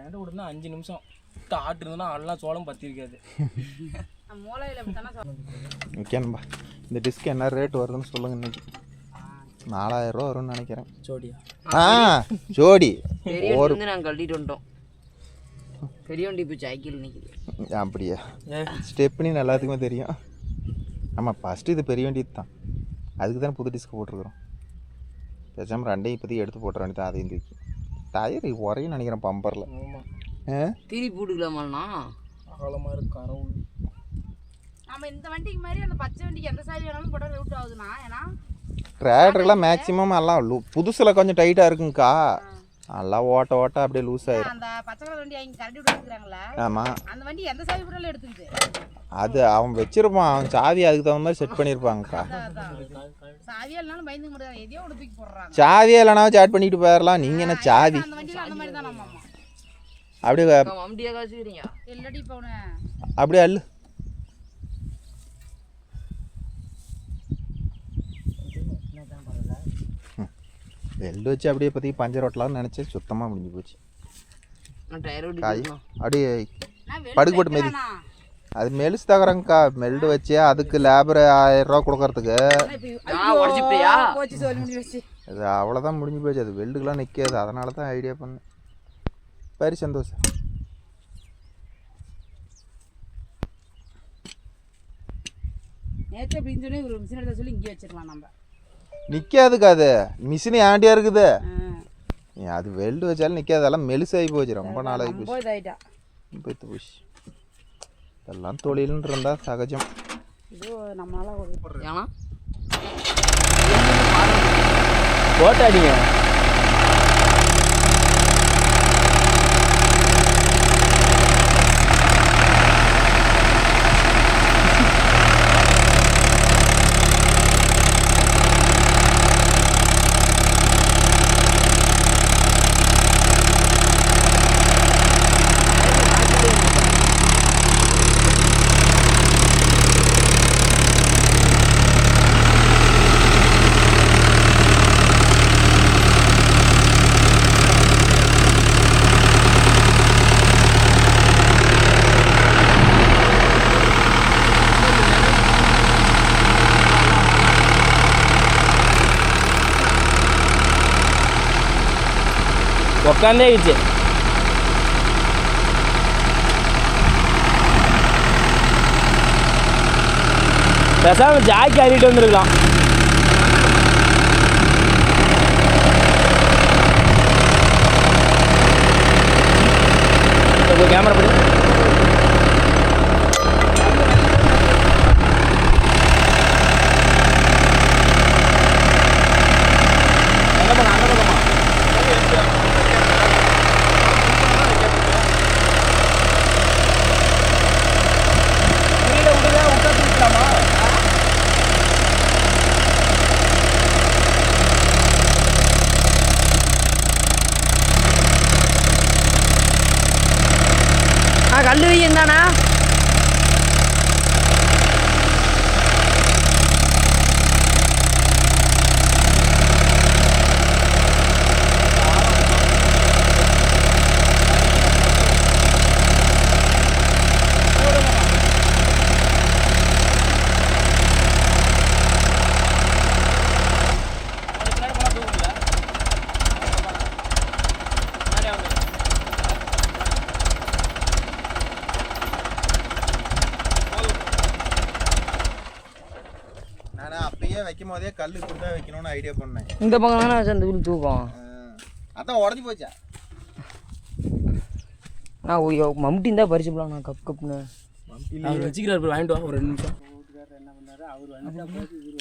ஏன்ட்டு விடுனா 5 நிமிஷம் ஆட்டு இருந்தோன்னா அதெல்லாம் சோளம் பற்றிருக்காது. மூளையில் அப்படி தானே. ஓகேன்பா, இந்த டிஸ்க் என்ன ரேட் வருதுன்னு சொல்லுங்க. இன்னைக்கு 4000 ரூபா வரும்னு நினைக்கிறேன். ஜோடியா? ஜோடி. ஒரு நாங்கள் கழட்டிட்டு வந்துட்டோம். பெரிய வண்டி இப்போ சைக்கிள் நிற்கிது. அப்படியா? ஸ்டெப்னின்னு எல்லாத்துக்குமே தெரியும். ஆமாம், ஃபஸ்ட்டு இது பெரிய வண்டி தான். அதுக்கு தானே புது டிஸ்க் போட்டிருக்கிறோம். பேசாமல் ரெண்டையும் இப்போதைக்கு எடுத்து போட்டுற வேண்டியது தான். அதையும் தூக்கி டயர் உரையும் நினைக்கிறேன் பம்பரில். திருப்பி போட்டுக்கலாமாண்ணா? அகலமாக இருக்கு கரவுள். நம்ம இந்த வண்டிக்கு மாதிரி அந்த பச்சை வண்டிக்கு எந்த சாரி வேணாலும் போட ரூட் ஆகுதுண்ணா. ஏன்னா டிராக்டர்லாம் மேக்ஸிமம் எல்லாம் புதுசில் கொஞ்சம் டைட்டாக இருக்குங்கக்கா. எல்லாம் ஓட்ட அப்படியே லூஸ் ஆயிடும். அந்த பச்சை கலர் வண்டி அவங்க கரண்டி விட்டுருக்காங்களா? ஆமாம், அந்த வண்டி எந்த சாவி போட்டாலும் எடுத்துக்குது. அது அவன் வச்சிருப்பான். அவன் சாவி அதுக்கு தகுந்த மாதிரி செட் பண்ணியிருப்பாங்கக்கா. சாவியா இல்லைனாலும் பயந்துக்க முடியாது. எதையோ ஒன்று தூக்கி போடுறாங்க. சாவியே இல்லைனா சாட் பண்ணிட்டு போயிடலாம். நீங்கள் என்ன சாவி அந்த வண்டியில் அந்த மாதிரி தான் நம்ம அம்மா அப்படியே வண்டியாக காசுக்கிறீங்க. இல்லாட்டி இப்போ அவனை அப்படியே அல்லு. வெல்டு வச்சு அப்படியே பற்றி பஞ்சர் ஓட்டலாம்னு நினச்சி சுத்தமாக முடிஞ்சு போச்சு. காய் அப்படியே படுக்கு போட்டு மாரி அது மெலிசு தகரங்கக்கா. மெல்டு வச்சு அதுக்கு லேபர் 1000 ரூபா கொடுக்கறதுக்கு அது அவ்வளோதான் முடிஞ்சு போச்சு. அது வெல்டுக்கெலாம் நிற்காது. அதனால தான் ஐடியா பண்ணேன். சரி சந்தோஷம். நேற்று அப்படின்னு சொல்லி ஒரு மிஷின் எடுத்து சொல்லி இங்கே வச்சிருக்கலாம். நம்ம நிற்காதுக்கா அது மிஷினு ஆண்டியாக இருக்குது அது வெல்டு வச்சாலும் நிற்காது. அதெல்லாம் மெலிசாகி போச்சு, ரொம்ப நாளாகி போச்சு, போய்த்து போச்சு. இதெல்லாம் தொழில்னு இருந்தால் சகஜம். இது நம்மளால ஏன்னா போட்டாடிங்க உட்காந்தே ஆயிடுச்சு. பேசாம ஜாக்கி ஆடிட்டு வந்துருக்கலாம். கேமரா படி கல்லு வையும் தானா? வைக்கும் போதே கல் இப்படி தான் வைக்கணும்னு ஐடியா பண்ணேன். இந்த பக்கம் தானே அந்த வீடு தூக்கம். அதான் உடஞ்சி போச்சா? நான் மம்டி இருந்தால் பறிச்சு போகலாம். நான் கப்புன்னு அவர் வச்சுக்கிறார். வாங்கிட்டு வா ஒரு 2 நிமிஷம்.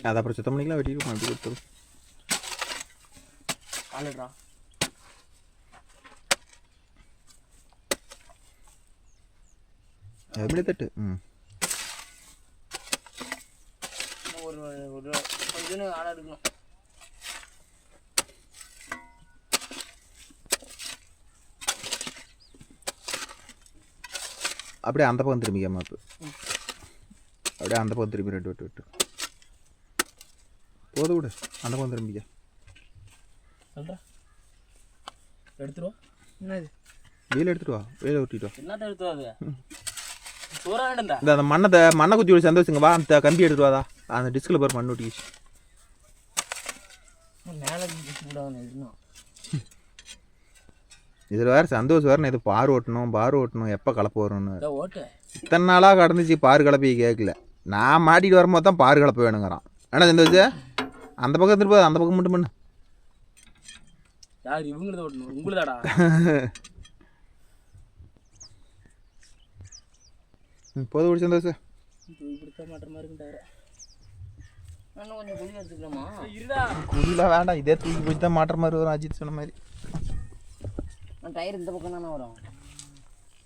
அதை அப்புறம் சுத்தம் பண்ணிக்கலாம். வெட்டிட்டு மம்டி கொடுத்து ஆளுடா எப்படி தட்டு. ஒரு கொஞ்சம் ஆளாக இருக்கணும். அப்படியே அந்த பக்கம் திரும்பிக்க மாப்பு. அப்படியே அந்த பக்கம் திரும்பி 2 விட்டு போது விடு. அந்த பக்கம் திரும்பிக்க எடுத்துருவா. என்னது வெயில் எடுத்துட்டு வா. வெயில விட்டுட்டு வா. என்னத்த எடுத்துவாது சோறா வேண்டா. இந்த அந்த மண்ணை குத்தி விட சந்தோஷங்க. வா அந்த கம்பி எடுத்துட்டு வாதா. அந்த டிஸ்கில் பாரு மண் ஒட்டிக்கிச்சு. மேலே இதில் வேறு சந்தோஷம் வேறு. இது பார் ஓட்டணும் எப்போ கலப்பு வரும்னு இத்தனை நாளாக கடந்துச்சு. பார் கலப்பி கேட்கல. நான் மாட்டிட்டு வரும்போது தான் பார் கலப்பு வேணுங்கிறான். ஏன்னா சந்தோஷம் அந்த பக்கம் திரும்ப அந்த பக்கம் மட்டும் பண்ணு. யார் இவங்களத ஓட்டணும்? உங்களுதாடா. போது விடு சந்தோஷம். கொடுத்த மாட்டமா இருக்குன்னு தவிர இன்னும் கொஞ்சம் குழி எடுத்துக்கலாமா? குழிலாம் வேண்டாம். இதே தூக்கி போய் தான் மாட்டுற மாதிரி வரும். அஜித் சொன்ன மாதிரி டயர் இந்த பக்கம் தானே வரும்.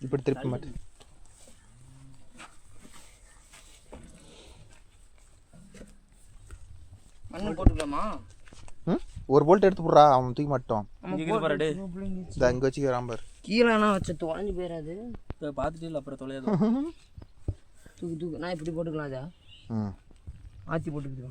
இப்படி திருப்ப மாட்டேன். மண்ணு போட்டுக்கலாமா? ஒரு போல்ட் எடுத்து போடுறா. அவன் தூக்கி மாட்டோம். இந்த அங்கே வச்சுக்கிறான் பாரு. கீழேனா வச்சு தொலைஞ்சு போயிடாது. பார்த்துட்டு இல்லை அப்புறம் தொலையாது. தூக்கு நான் இப்படி போட்டுக்கலாம். அதா ஆற்றி போட்டுக்கிட்டு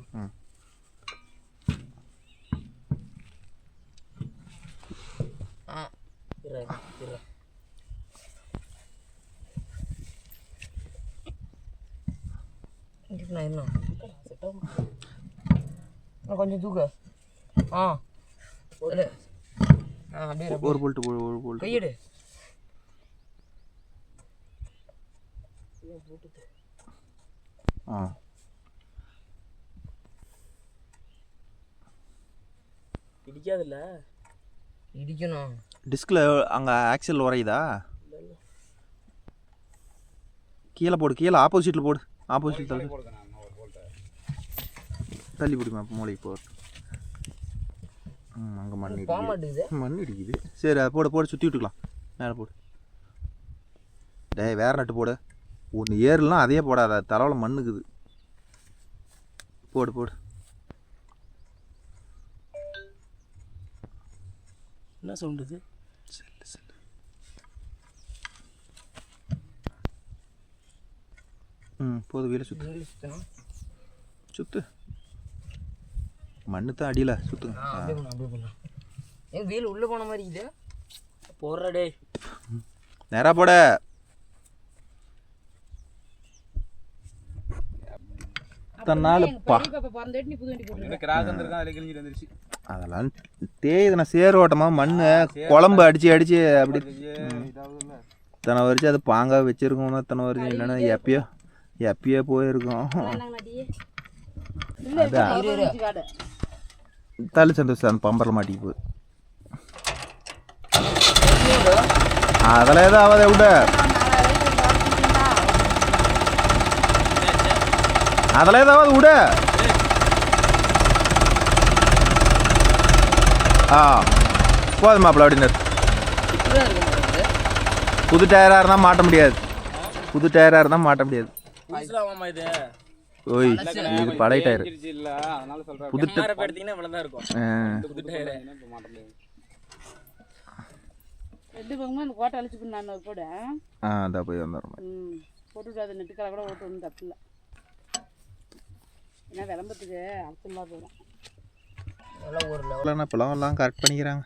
கொஞ்சம் தூக்கு. அப்படியே ஒரு போல்ட்டு கையெடு. இடிக்காதுல்ல? இடிக்கணும். டிஸ்கில் அங்கே ஆக்சில் உரையுதா? கீழே போடு, கீழே ஆப்போசிட்டில் போடு. ஆப்போசிட் தள்ளி பிடிமா மூளைக்கு போடு. அங்கே மண் இடிக்குது. மண் இடிக்குது. சரி அதை போடு போடு, சுற்றி விட்டுக்கலாம். மேலே போடு. டேய் வேறு நட்டு போடு. ஒன்று ஏறுலாம் அதே போடாத, தலைவில் மண்ணுக்குது. போடு போடு. என்ன சவுண்டுது? சரி சரி. போது வீலை சுற்று. சுற்று. மண்ணு தான் அடியில் சுற்றுங்க. என் வீல் உள்ளே போன மாதிரி இது. போடுற டே. நேராக போட. அதெல்லாம் தேயுதுண்ணா சேர் ஓட்டமாக மண் குழம்பு அடித்து அடித்து அப்படி இத்தனை வரிச்சு அது பாங்காக வச்சுருக்கோம்னா இத்தனை வரிச்சு இல்லைன்னா எப்பயோ போயிருக்கோம். அதான் தள்ளி சந்தோஷம் அந்த பம்பரில் மாட்டிக்கு போகுது. அதெல்லாம் எதுவும் ஆகாத விட, அதெல்லாம் ஏதாவது விட. போதும் மாப்பிள்ள அப்படின்னு. புது டயராக இருந்தால் மாட்ட முடியாது. புது டயராக இருந்தால் மாட்ட முடியாது. ஓய் இது பழைய டயர். புது அதான் போய் வந்துடுறோம். போட்டு நெட்டுக்கலை கூட ஓட்டு ஒன்றும் தப்பு இல்லை. ஏன்னா விளம்பரத்துக்கு அர்த்தமாக போயிடும். இப்போலாம் எல்லாம் கரெக்ட் பண்ணிக்கிறாங்க.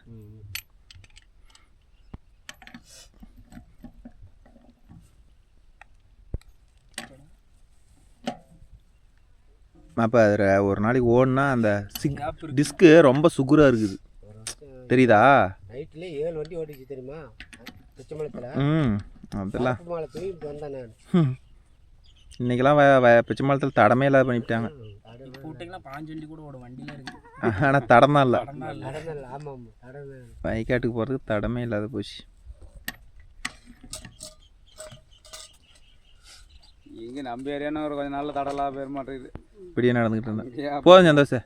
அப்போ அதில் ஒரு நாளைக்கு ஓடுனா அந்த டிஸ்க்கு ரொம்ப சுகுராக இருக்குது தெரியுதா? நைட்டில் 7 வண்டி ஓடிச்சு தெரியுமா பிச்சைமலத்தில். அதெல்லாம் வந்தேன் நான். இன்றைக்கெல்லாம் பிச்சைமலத்தில் தடமே இல்லாத பண்ணிவிட்டாங்க. ஆனால் தடம் தான் இல்லை. வயக்காட்டுக்கு போகிறதுக்கு தடமே இல்லாத போச்சு. இங்கே நம்ம ஏரியானா ஒரு கொஞ்சம் நாளில் தடலாக போயிட மாட்டேங்குது. இப்படியே நடந்துக்கிட்டு இருந்தேன். போதும் சந்தோஷம்.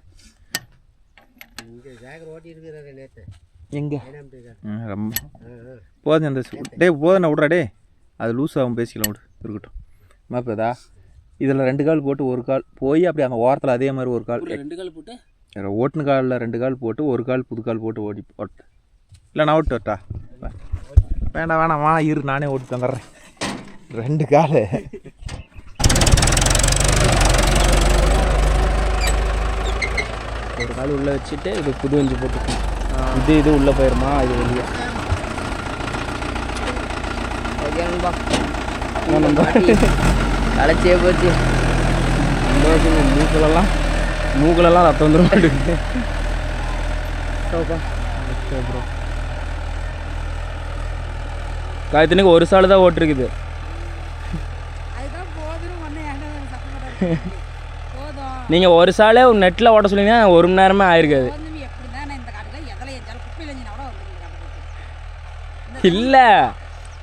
எங்கே ரொம்ப போதும் சந்தோஷம். டே போதும் விட்றா டே, அது லூஸ் ஆகும் பேசிக்கலாம் விடு இருக்கட்டும். மாப்பதா இதில் 2 கால் போட்டு 1 கால் போய் அப்படி அந்த ஓரத்தில் அதே மாதிரி 1 கால் 2 கால் போட்டு ஓட்டுன காலில் 2 கால் போட்டு 1 கால் புது கால் போட்டு ஓட்டு. இல்லை நான் ஓட்டு வரட்டா? வேண்டாம் வேணாம் வா இரு நானே ஓட்டி தந்துடுறேன். 2 கால் ஒரு கால் உள்ளே வச்சுட்டு இது புது வஞ்சி போட்டுக்கணும். இது உள்ளே போயிடுமா இது வெளியே. களைச்சே போச்சு. மூக்கிலெல்லாம் ரத்தம் வந்துடும் மாட்டேங்குது. ப்ரோ காயத்தினுக்கு ஒரு சால் தான் ஓட்டிருக்குது. நீங்கள் ஒரு சாலே நெட்டில் ஓட்ட சொன்னீங்கன்னா 1 மணி நேரமே ஆயிருக்காது. இல்லை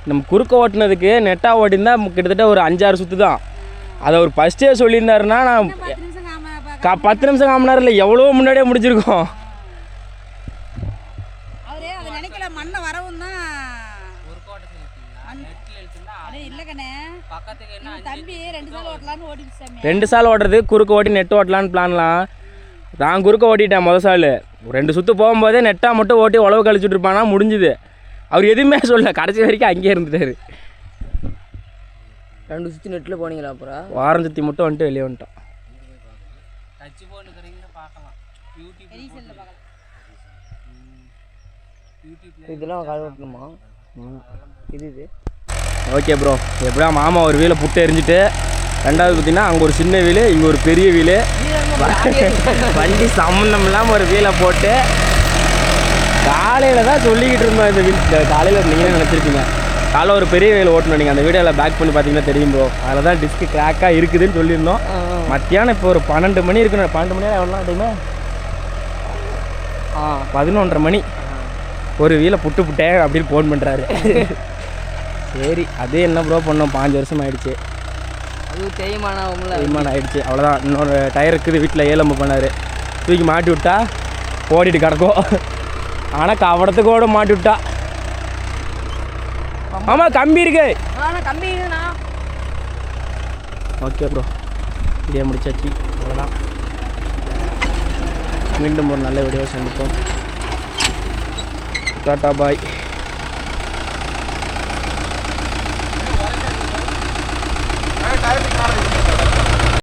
நம்ம குறுக்க ஓட்டினதுக்கு நெட்டாக ஓட்டியிருந்தா கிட்டத்தட்ட ஒரு 5-6 சுற்று தான். அதை ஒரு ஃபஸ்ட்டே சொல்லியிருந்தாருன்னா நான் 10 நிமிஷம் 1/4 மணி நேரம் இல்லை எவ்வளோ முன்னாடியே முடிச்சிருக்கோம். ரெண்டு சால் ஓட்டுறது குறுக்க ஓட்டி நெட்டு ஓட்டலான்னு பிளான்லாம். நான் குறுக்க ஓட்டிட்டேன் மொதல் சால். 2 சுற்று போகும்போதே நெட்டாக மட்டும் ஓட்டி உழவு கழிச்சுட்டு இருப்பானா முடிஞ்சுது. அவர் எதுவுமே சொல்ல கடைசி வரைக்கும் அங்கேயே இருந்துட்டார். 2 சுற்றி நெட்டில் போனீங்களா? அப்புறம் வாரம் சுற்றி மட்டும் வந்துட்டு வெளியே வந்துட்டோம். இதெல்லாம் கால் ஓட்டணுமா? இது ஓகே ப்ரோ. எப்படியா மாமா ஒரு வீலை புட்டு எரிஞ்சிட்டு, ரெண்டாவது பார்த்தீங்கன்னா அங்கே ஒரு சின்ன வீலு இங்கே ஒரு பெரிய வீலு, வண்டி சம்மந்தம் இல்லாமல் ஒரு வீலை போட்டு காலையில் தான் சொல்லிக்கிட்டு இருந்தோம். இந்த வீல் காலையில் நீங்களே நினச்சிருப்பீங்க. காலைல ஒரு பெரிய வீல் ஓட்டணும். நீங்கள் அந்த வீடியோவில் பேக் பண்ணி பார்த்தீங்கன்னா தெரியும் ப்ரோ. அதில் தான் டிஸ்க்கு கிராக்காக இருக்குதுன்னு சொல்லியிருந்தோம். மத்தியானம் இப்போ ஒரு 12 மணி இருக்குன்னு. 12 மணி நேரம் எவ்வளோ டைமு? 11:30 மணி ஒரு வீலை புட்டேன் அப்படின்னு ஃபோன் பண்ணுறாரு. சரி அதே என்ன ப்ரோ பண்ணோம், 5 வருஷம் ஆயிடுச்சு. அது தேய்மானம் ஆகிடுச்சு, அவ்வளோதான். இன்னொரு டயர் இருக்குது வீட்டில், ஏலம்பு பண்ணார், தூக்கி மாட்டி விட்டா ஓடிட்டு கிடக்கும். ஆனால் கவடத்துக்கோட மாட்டி விட்டா. ஆமாம் கம்பி இருக்கு. கம்பி இருக்குண்ணா. ஓகே ப்ரோ, இதே முடிச்சாச்சு, அவ்வளோதான். மீண்டும் ஒரு நல்ல வீடியோ சந்திப்போம். டாட்டா பாய்.